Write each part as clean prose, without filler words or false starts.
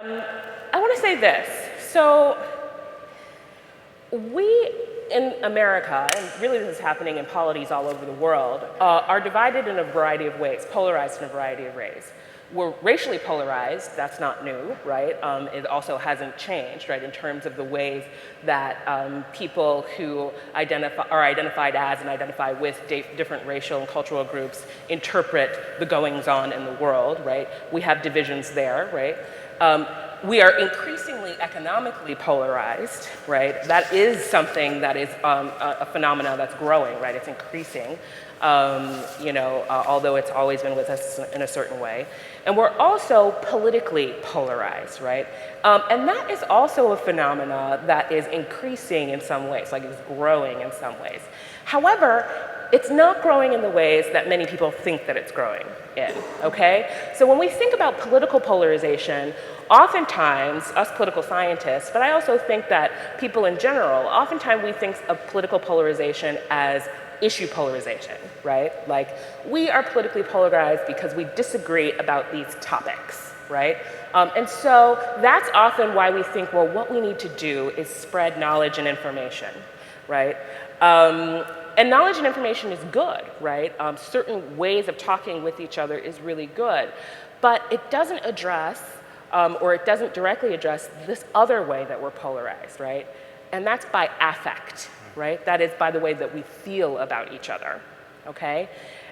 I want to say this. So we in America, and really this is happening in polities all over the world, are divided in a variety of ways, polarized in a variety of ways. We're racially polarized, that's not new, right? It also hasn't changed, right, in terms of the ways that people who are identified as and identify with different racial and cultural groups interpret the goings-on in the world, right? We have divisions there, right? We are increasingly economically polarized, right? That is something that is a phenomenon that's growing, right? It's increasing, although it's always been with us in a certain way. And we're also politically polarized, right? And that is also a phenomena that is increasing in some ways, like it's growing in some ways. However, it's not growing in the ways that many people think that it's growing in, okay? So when we think about political polarization, oftentimes, us political scientists, but I also think that people in general, oftentimes we think of political polarization as issue polarization, right? Like, we are politically polarized because we disagree about these topics, right? And so that's often why we think, well, what we need to do is spread knowledge and information, right? And knowledge and information is good, right? Certain ways of talking with each other is really good, but it doesn't address, or it doesn't directly address this other way that we're polarized, right? And that's by affect, right? That is by the way that we feel about each other, okay?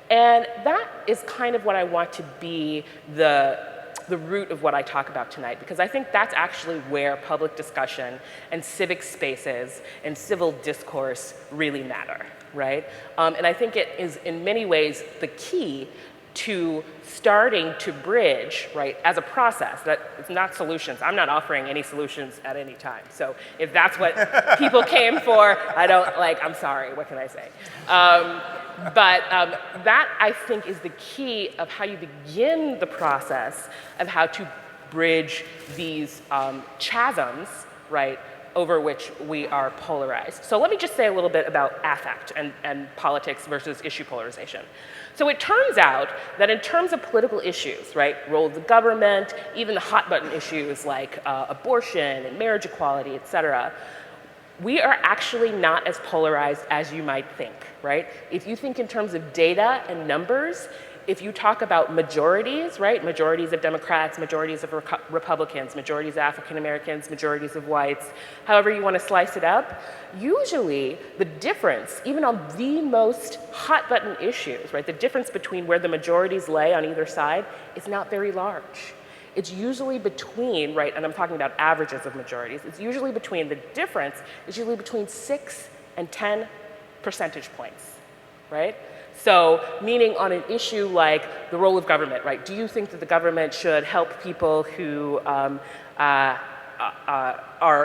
And that is kind of what I want to be the root of what I talk about tonight, because I think that's actually where public discussion and civic spaces and civil discourse really matter, right? And I think it is in many ways the key to starting to bridge, right, as a process. That it's not solutions. I'm not offering any solutions at any time. So if that's what people came for, I'm sorry, what can I say? But that, I think, is the key of how you begin the process of how to bridge these chasms, right, over which we are polarized. So let me just say a little bit about affect and politics versus issue polarization. So it turns out that in terms of political issues, right, role of the government, even the hot button issues like abortion and marriage equality, et cetera, we are actually not as polarized as you might think, right? If you think in terms of data and numbers, if you talk about majorities, right, majorities of Democrats, majorities of Republicans, majorities of African Americans, majorities of whites, however you want to slice it up, usually the difference, even on the most hot button issues, right, the difference between where the majorities lay on either side is not very large. It's usually between, right, and I'm talking about averages of majorities, it's usually between, the difference is usually between 6 and 10 percentage points, right? So, meaning on an issue like the role of government, right? Do you think that the government should help people who are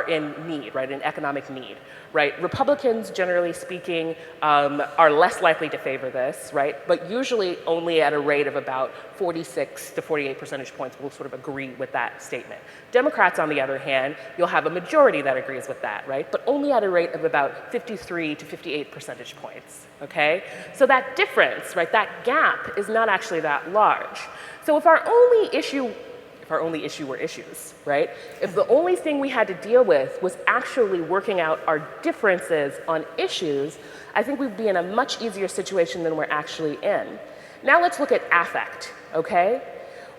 in need, right, in economic need, right? Republicans, generally speaking, are less likely to favor this, right? But usually only at a rate of about 46 to 48 percentage points will sort of agree with that statement. Democrats, on the other hand, you'll have a majority that agrees with that, right? But only at a rate of about 53 to 58 percentage points, okay? So that difference, right, that gap is not actually that large. So if our only issue were issues, right? If the only thing we had to deal with was actually working out our differences on issues, I think we'd be in a much easier situation than we're actually in. Now let's look at affect, okay?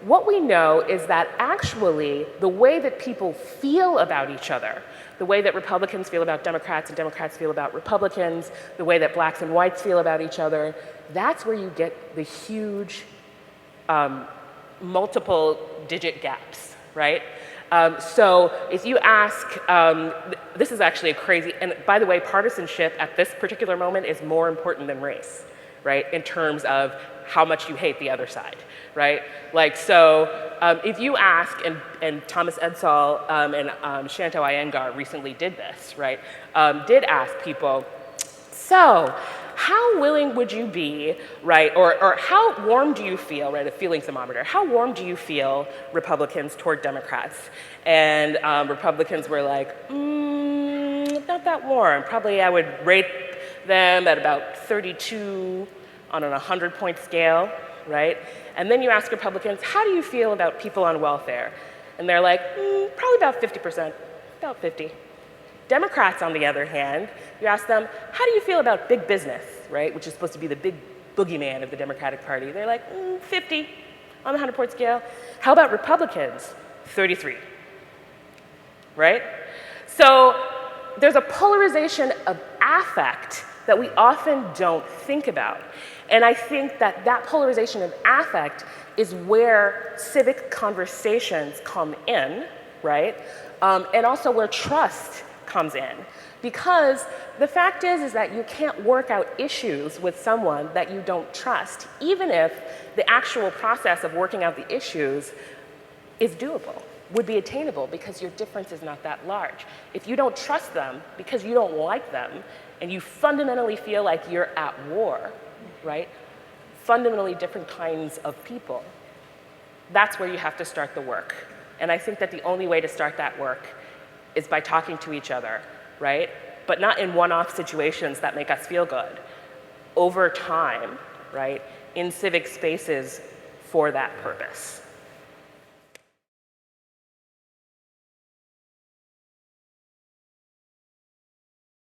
What we know is that actually the way that people feel about each other, the way that Republicans feel about Democrats and Democrats feel about Republicans, the way that blacks and whites feel about each other, that's where you get the huge multiple digit gaps, right? So if you ask, this is actually a crazy, and by the way, partisanship at this particular moment is more important than race, right? In terms of how much you hate the other side, right? Like, so if you ask, and Thomas Edsall and Shanto Iyengar recently did this, right? Did ask people, so how willing would you be, right, or how warm do you feel, right, a feeling thermometer, how warm do you feel, Republicans, toward Democrats? And Republicans were like, not that warm. Probably I would rate them at about 32 on an 100-point scale, right? And then you ask Republicans, how do you feel about people on welfare? And they're like, probably about 50%, about 50. Democrats, on the other hand, you ask them, how do you feel about big business, right? Which is supposed to be the big boogeyman of the Democratic Party. They're like, 50 on the 100-point scale. How about Republicans? 33, right? So there's a polarization of affect that we often don't think about. And I think that that polarization of affect is where civic conversations come in, right? And also where trust comes in. Because the fact is that you can't work out issues with someone that you don't trust, even if the actual process of working out the issues is doable, would be attainable, because your difference is not that large. If you don't trust them because you don't like them, and you fundamentally feel like you're at war, right? Fundamentally different kinds of people, that's where you have to start the work. And I think that the only way to start that work is by talking to each other, right? But not in one-off situations that make us feel good. Over time, right? In civic spaces for that purpose.